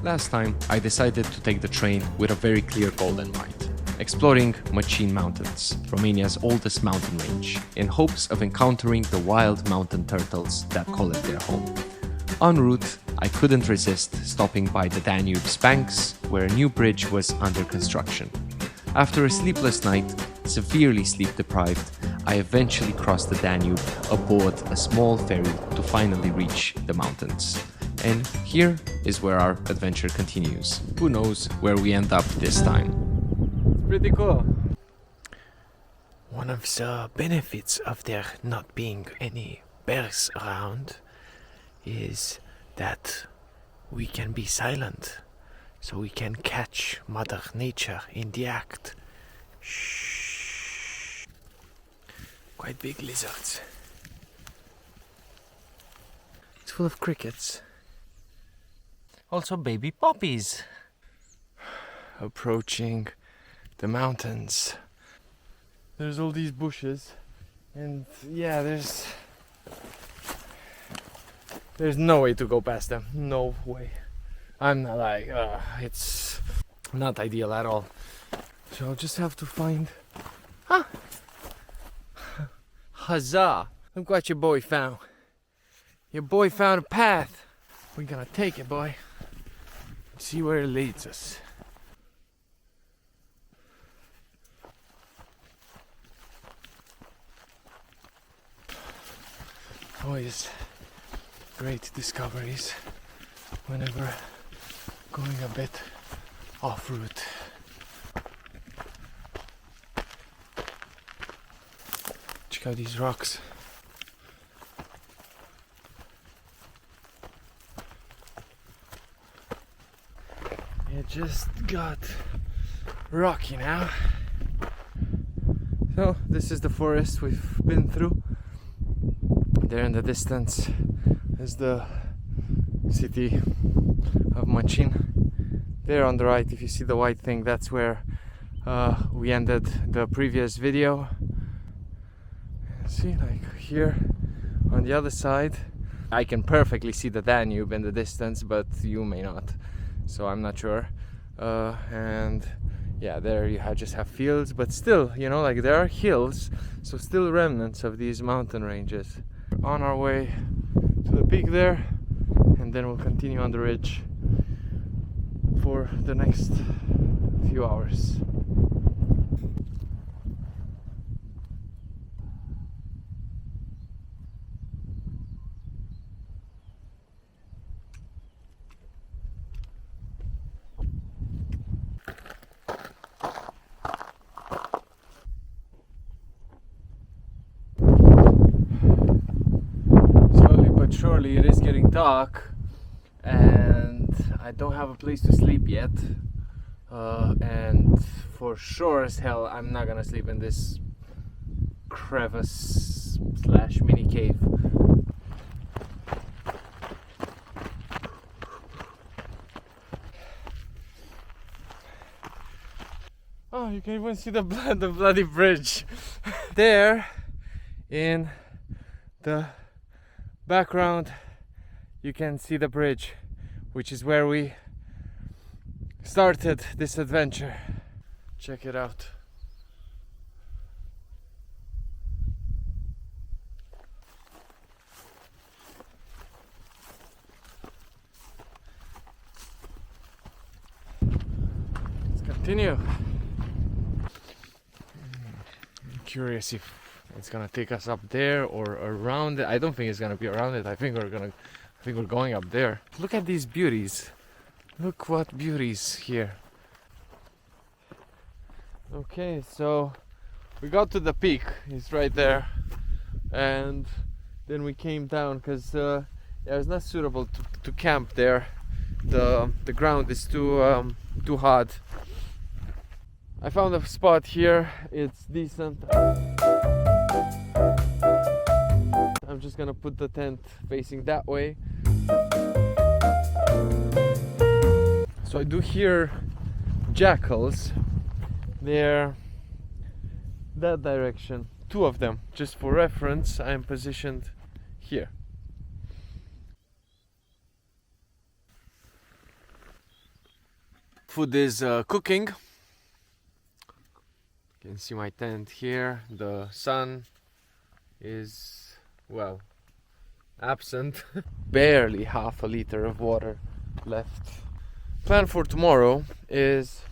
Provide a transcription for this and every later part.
Last time, I decided to take the train with a very clear goal in mind: exploring Macin Mountains, Romania's oldest mountain range, in hopes of encountering the wild mountain turtles that call it their home. En route, I couldn't resist stopping by the Danube's banks, where a new bridge was under construction. After a sleepless night, severely sleep-deprived, I eventually crossed the Danube aboard a small ferry to finally reach the mountains. And here is where our adventure continues. Who knows where we end up this time? Pretty cool. One of the benefits of there not being any bears around is that we can be silent, so we can catch Mother Nature in the act. Shh. Quite big lizards. It's full of crickets. Also baby poppies. Approaching the mountains. There's all these bushes, and yeah, there's no way to go past them. No way. I'm not like, it's not ideal at all. So I'll just have to find. Huzzah! Look what your boy found. Your boy found a path. We're gonna take it, boy. See where it leads us. Always great discoveries whenever going a bit off route. Check out these rocks. It just got rocky now. So this is the forest we've been through. There in the distance is the city of Macin. There on the right, if you see the white thing, that's where we ended the previous video. See, like here on the other side, I can perfectly see the Danube in the distance, but you may not, so I'm not sure. And yeah, there you just have fields, but still, you know, like there are hills, so still remnants of these mountain ranges. We're on our way to the peak there, and then we'll continue on the ridge for the next few hours. Surely it is getting dark, and I don't have a place to sleep yet, and for sure as hell I'm not gonna sleep in this crevice slash mini cave. Oh, you can even see the bloody bridge there in the background. You can see the bridge, which is where we started this adventure. Check it out. Let's continue. I'm curious if it's gonna take us up there or around it. I don't think it's gonna be around it. I think we're going up there. Look at these beauties. Look what beauties here. Okay, so we got to the peak. It's right there, and then we came down because yeah, it's not suitable to camp there. The ground is too hard. I found a spot here. It's decent. I'm just gonna put the tent facing that way. So I do hear jackals. They're that direction. Two of them. Just for reference, I am positioned here. food is cooking. You can see my tent here. The sun is, well, absent. Barely half a liter of water left. Plan for tomorrow is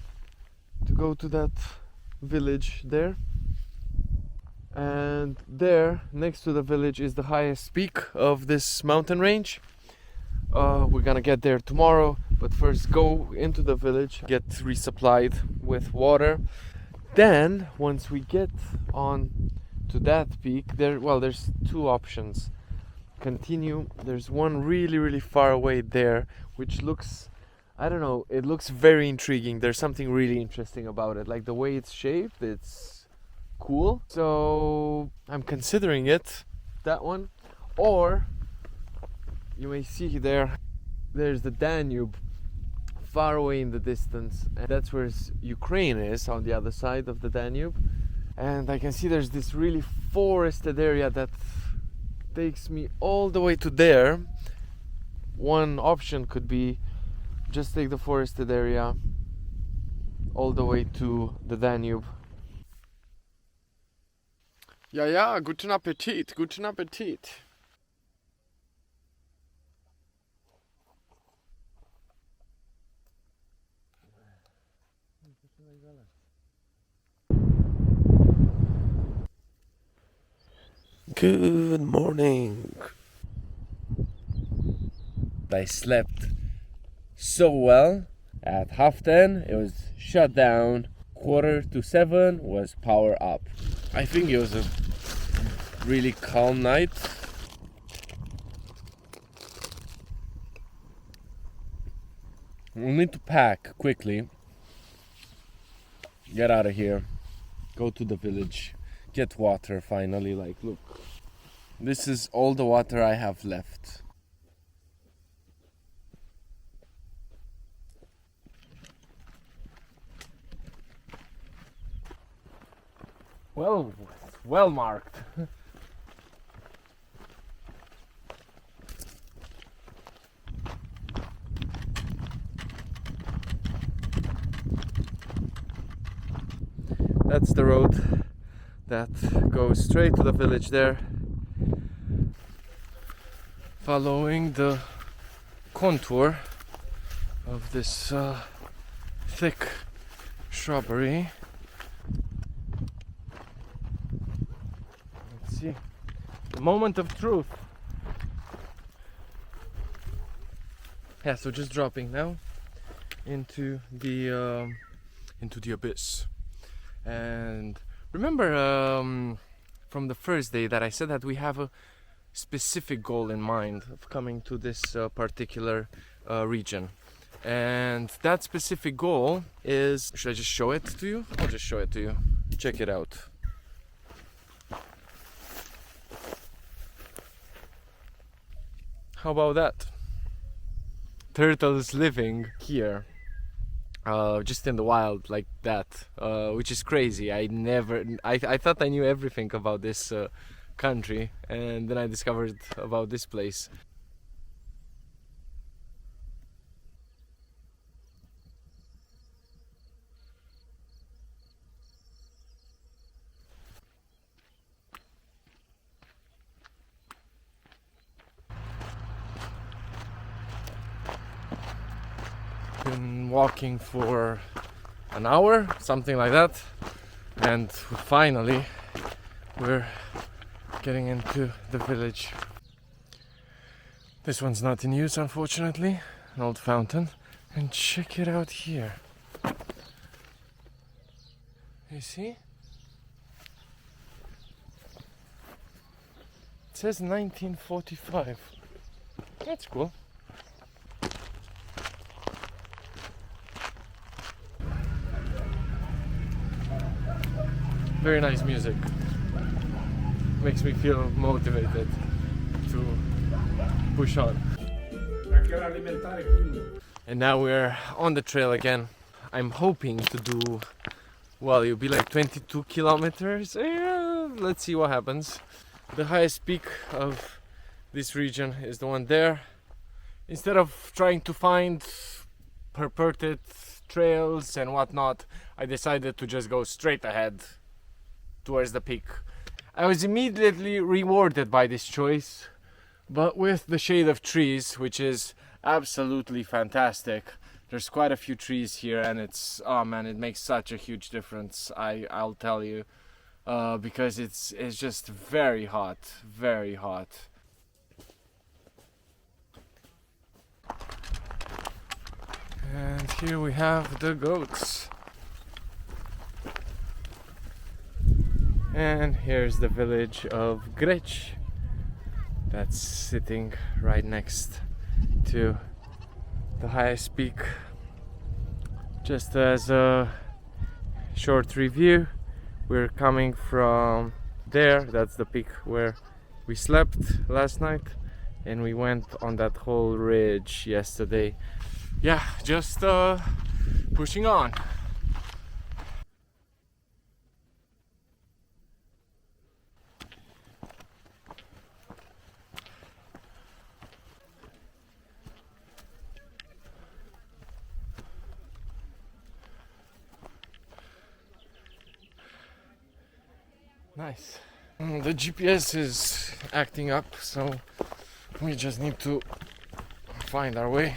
to go to that village there, and there next to the village is the highest peak of this mountain range. We're gonna get there tomorrow, but first go into the village, get resupplied with water. Then once we get on to that peak, there's two options. Continue. There's one really far away there, which looks, I don't know, it looks very intriguing. There's something really interesting about it, like the way it's shaped. It's cool. So I'm considering it, that one. Or you may see there's the Danube far away in the distance, and that's where Ukraine is, on the other side of the Danube. And I can see there's this really forested area that takes me all the way to there. One option could be just take the forested area all the way to the Danube. Ja, guten Appetit, guten Appetit. Good morning. I slept so well. At 10:30 it was shut down. 6:45 was power up. I think it was a really calm night. We'll need to pack quickly. Get out of here. Go to the village. Get water finally. Like, look. This is all the water I have left. Well marked. That's the road that goes straight to the village there. Following the contour of this thick shrubbery. Let's see. The moment of truth. Yeah, so just dropping now into the abyss. And remember from the first day that I said that we have a specific goal in mind of coming to this particular region. And that specific goal is, should I just show it to you? I'll just show it to you. Check it out. How about that? Turtles living here. Just in the wild like that, which is crazy. I thought I knew everything about this country, and then I discovered about this place. Been walking for an hour, something like that, and finally we're getting into the village. This one's not in use, unfortunately, an old fountain. And check it out here. You see? It says 1945. That's cool. Very nice music. Makes me feel motivated to push on. And now we're on the trail again. I'm hoping to do, well, it'll be like 22 kilometers. Yeah, let's see what happens. The highest peak of this region is the one there. Instead of trying to find purported trails and whatnot, I decided to just go straight ahead towards the peak. I was immediately rewarded by this choice, but with the shade of trees, which is absolutely fantastic. There's quite a few trees here, and it's, oh man, it makes such a huge difference. I'll tell you, because it's just very hot, very hot. And here we have the goats. And here's the village of Greć that's sitting right next to the highest peak. Just as a short review, we're coming from there. That's the peak where we slept last night, and we went on that whole ridge yesterday. Yeah, just pushing on. Nice. The GPS is acting up, so we just need to find our way.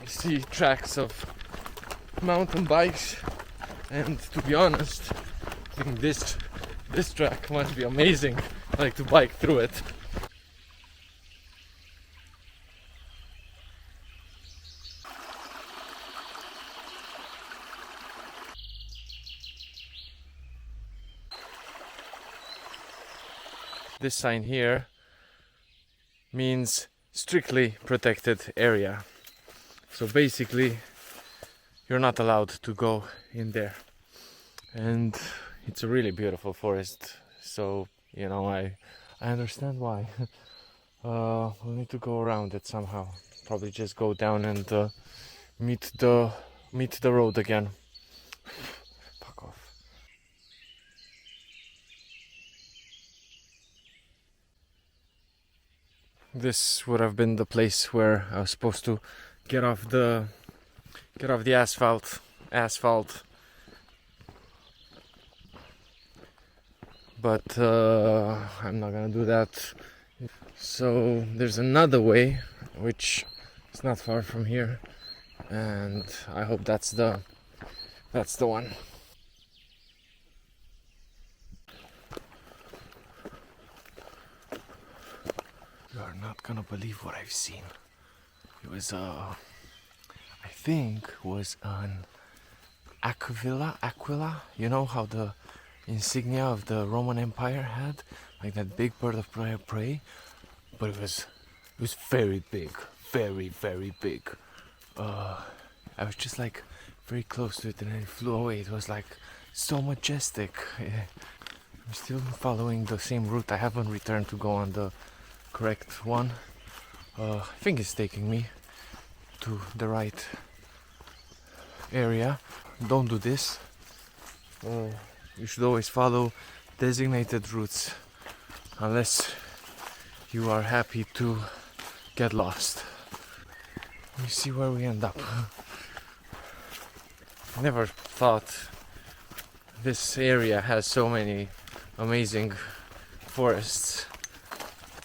We see tracks of mountain bikes, and to be honest, I think this track must be amazing, like to bike through it. This sign here means strictly protected area. So basically, you're not allowed to go in there. And it's a really beautiful forest, so you know, I understand why. We'll need to go around it somehow. Probably just go down and meet the road again. Fuck off. This would have been the place where I was supposed to get off the asphalt. But I'm not gonna do that. So there's another way, which is not far from here, and I hope that's the one. You are not gonna believe what I've seen. It was I think was an aquila. You know how the insignia of the Roman Empire had, like that big bird of prey, but it was very big, very big. I was just like very close to it, and then it flew away. It was like so majestic. I'm still following the same route. I haven't returned to go on the correct one. I think it's taking me to the right area. Don't do this. You should always follow designated routes unless you are happy to get lost. Let me see where we end up. I never thought this area has so many amazing forests.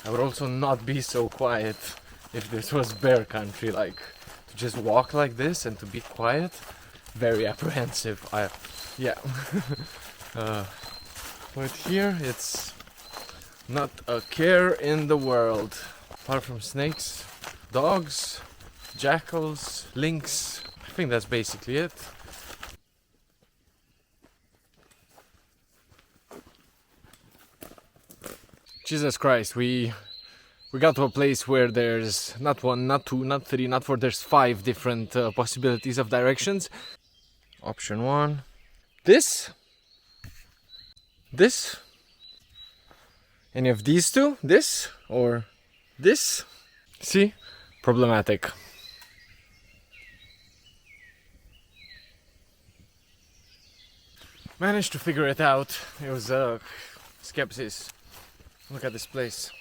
I would also not be so quiet if this was bear country. Like, to just walk like this and to be quiet, very apprehensive. Yeah. But here it's not a care in the world, apart from snakes, dogs, jackals, lynx. I think that's basically it. Jesus Christ, we got to a place where there's not one, not two, not three, not four, there's 5 different possibilities of directions. Option 1, this, any of these two, this or this. See? Problematic. managed to figure it out. It was skepsis. Look at this place.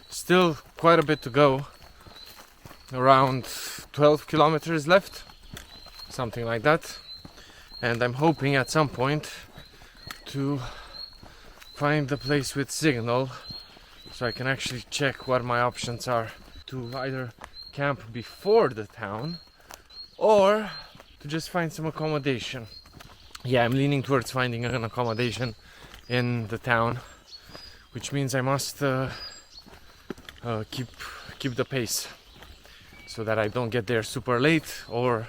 Still quite a bit to go. Around 12 kilometers left, something like that. And I'm hoping at some point to find the place with signal so I can actually check what my options are to either camp before the town or to just find some accommodation. Yeah, I'm leaning towards finding an accommodation in the town, which means I must keep the pace so that I don't get there super late or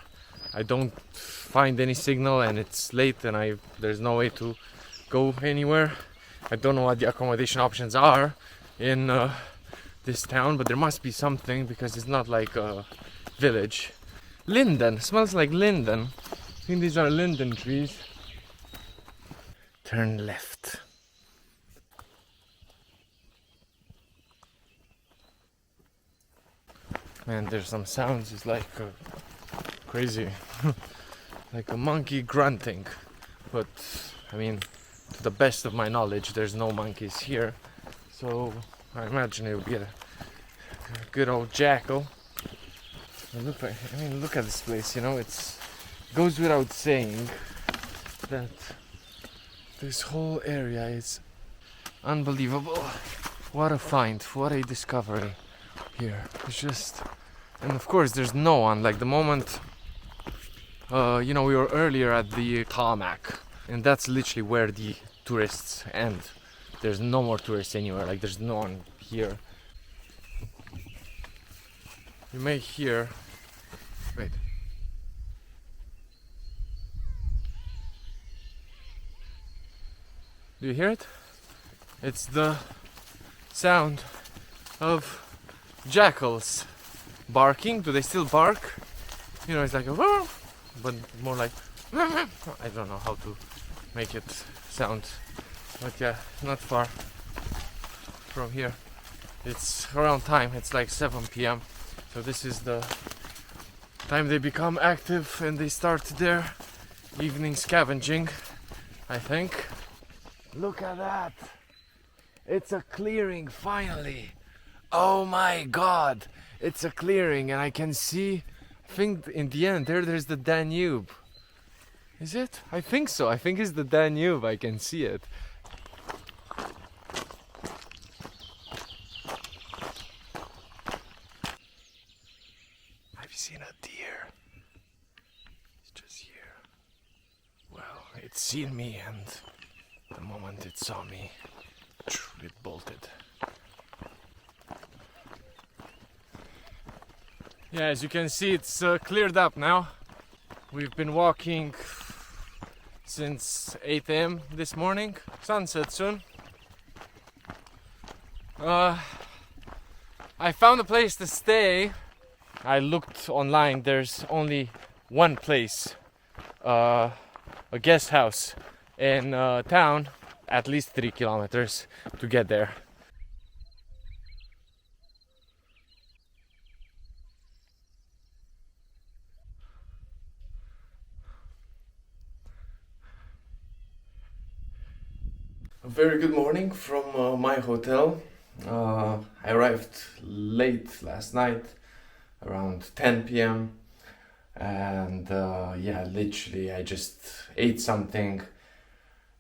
I don't find any signal and it's late and there's no way to go anywhere. I don't know what the accommodation options are in this town, but there must be something because it's not like a village. Linden, smells like linden. I think these are linden trees. Turn left. Man, there's some sounds, it's like crazy. Like a monkey grunting. But, I mean, to the best of my knowledge, there's no monkeys here. So, I imagine it would be a good old jackal. Look at this place, you know, it goes without saying that this whole area is unbelievable. What a find, what a discovery here. It's just, and of course there's no one, like the moment, we were earlier at the tarmac, and that's literally where the tourists end. There's no more tourists anywhere, like there's no one here. You may hear, wait. Do you hear it? It's the sound of jackals barking. Do they still bark? You know, it's like a but more like I don't know how to make it sound, but yeah, not far from here. It's around time, it's like 7 p.m. so this is the time they become active and they start their evening scavenging, I think. Look at that, it's a clearing finally. Oh my god, it's a clearing and I can see, I think in the end there's the Danube. Is it? I think so. I think it's the Danube. I can see it. Have you seen a deer? It's just here. Well, it's seen me and the moment it saw me, it bolted. Yeah, as you can see, it's cleared up now. We've been walking since 8 a.m. this morning. Sunset soon. I found a place to stay. I looked online. There's only one place, a guest house in town, at least 3 kilometers to get there. A very good morning from my hotel. I arrived late last night, around 10 p.m. and literally I just ate something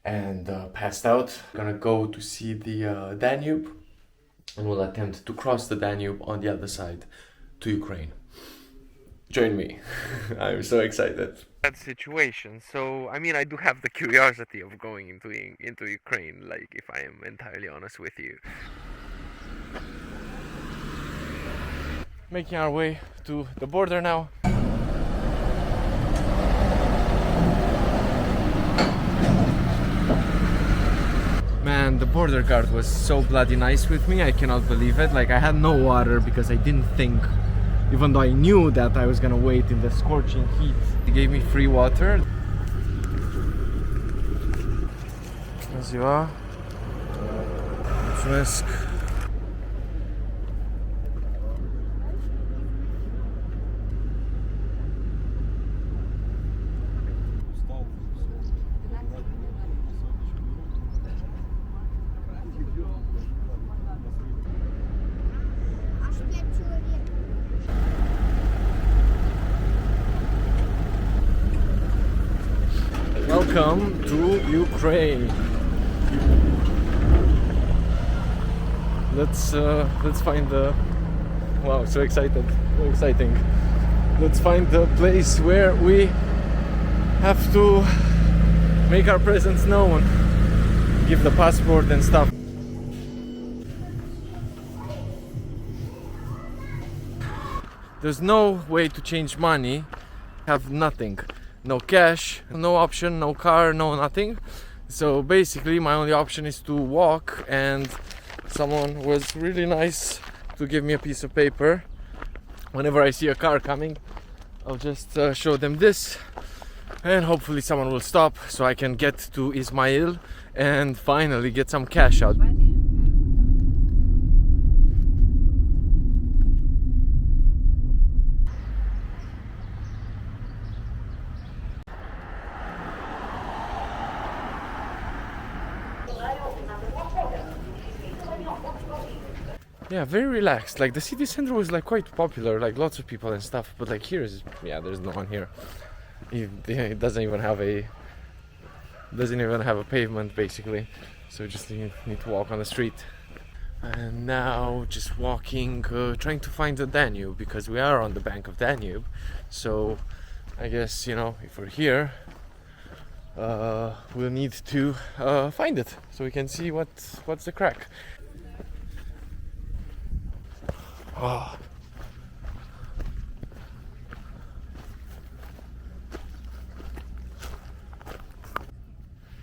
and passed out. I'm gonna go to see the Danube and we'll attempt to cross the Danube on the other side to Ukraine. Join me. I'm so excited. That situation. So, I mean, I do have the curiosity of going into Ukraine, like, if I am entirely honest with you. Making our way to the border now. Man, the border guard was so bloody nice with me, I cannot believe it. Like, I had no water because I didn't think, even though I knew that I was gonna wait in the scorching heat. He gave me free water. Bună ziua. Mulțumesc. Welcome to Ukraine. Let's find the. Wow, so excited, so exciting. Let's find the place where we have to make our presence known, give the passport and stuff. There's no way to change money, have nothing. No cash, no option, no car, no nothing. So basically my only option is to walk, and someone was really nice to give me a piece of paper. Whenever I see a car coming, I'll just show them this, and hopefully someone will stop so I can get to Ismail and finally get some cash out. Yeah, very relaxed. Like the city center was like quite popular, like lots of people and stuff. But like here is, yeah, there's no one here. It doesn't even have a pavement basically. So just need to walk on the street. And now just walking, trying to find the Danube, because we are on the bank of Danube. So I guess, you know, if we're here, we'll need to find it so we can see what's the crack. Oh.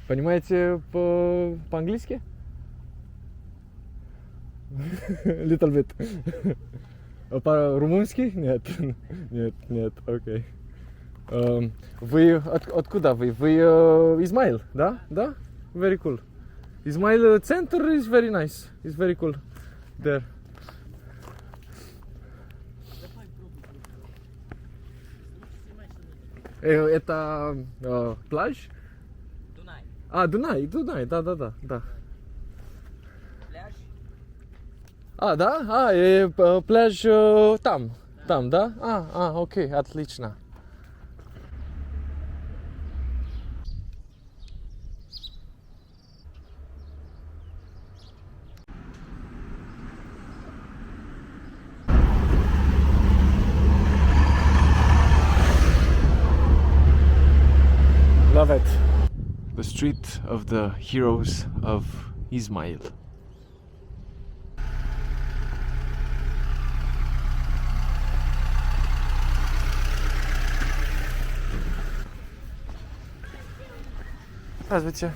Понимаете по-английски? Little bit. По-румынски? Нет. Нет, окей. Вы откуда вы? Вы Измаил, да? Да? Very cool. Измаил center is very nice. It's very cool there. Это пляж? Дунай. А, Дунай, да. Пляж? А, да? Пляж там, да? Окей, отлично. Love it. The street of the heroes of Ismail. Здравствуйте.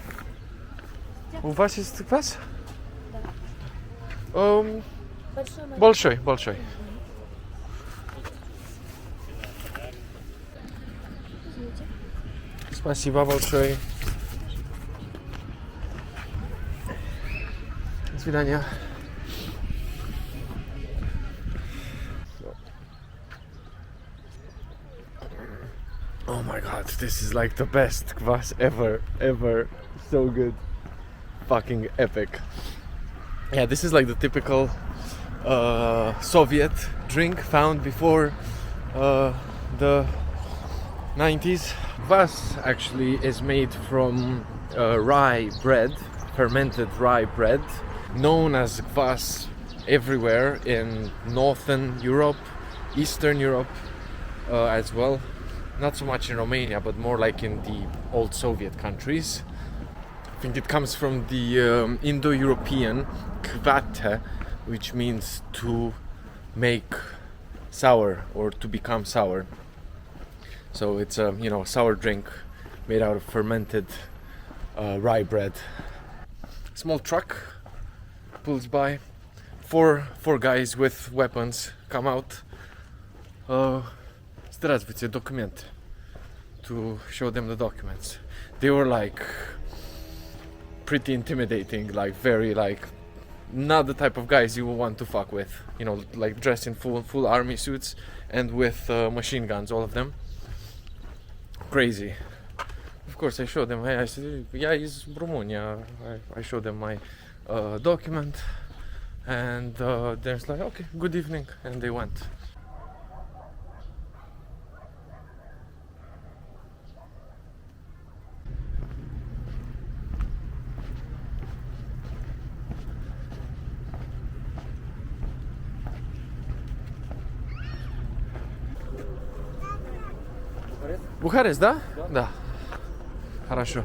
У вас есть квас? Да. Большой. Спасибо большое. До свидания. Oh my god, this is like the best kvass ever. So good. Fucking epic. Yeah, this is like the typical Soviet drink found before the 90s. Kvass actually is made from rye bread, fermented rye bread, known as kvass everywhere in Northern Europe, Eastern Europe as well. Not so much in Romania, but more like in the old Soviet countries. I think it comes from the Indo-European kvate, which means to make sour or to become sour. So it's a sour drink made out of fermented rye bread. Small truck pulls by. Four guys with weapons come out. Здравствуйте, document. To show them the documents. They were like pretty intimidating, like very like not the type of guys you will want to fuck with. You know, like dressed in full army suits and with machine guns, all of them. Crazy. Of course, I showed them. I said, yeah, he's Romania. I showed them my document, and they're like, okay, good evening, and they went. Бухарест, да? Да. Хорошо.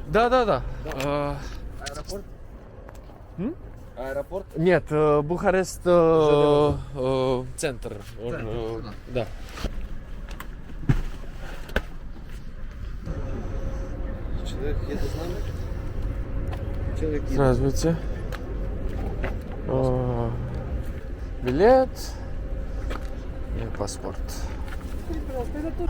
Да. Аэропорт? М? Аэропорт? Нет, Бухарест центр. Да. Человек едет с нами? Человек едет. Здравствуйте. Билет и паспорт. Пожалуйста, это тут.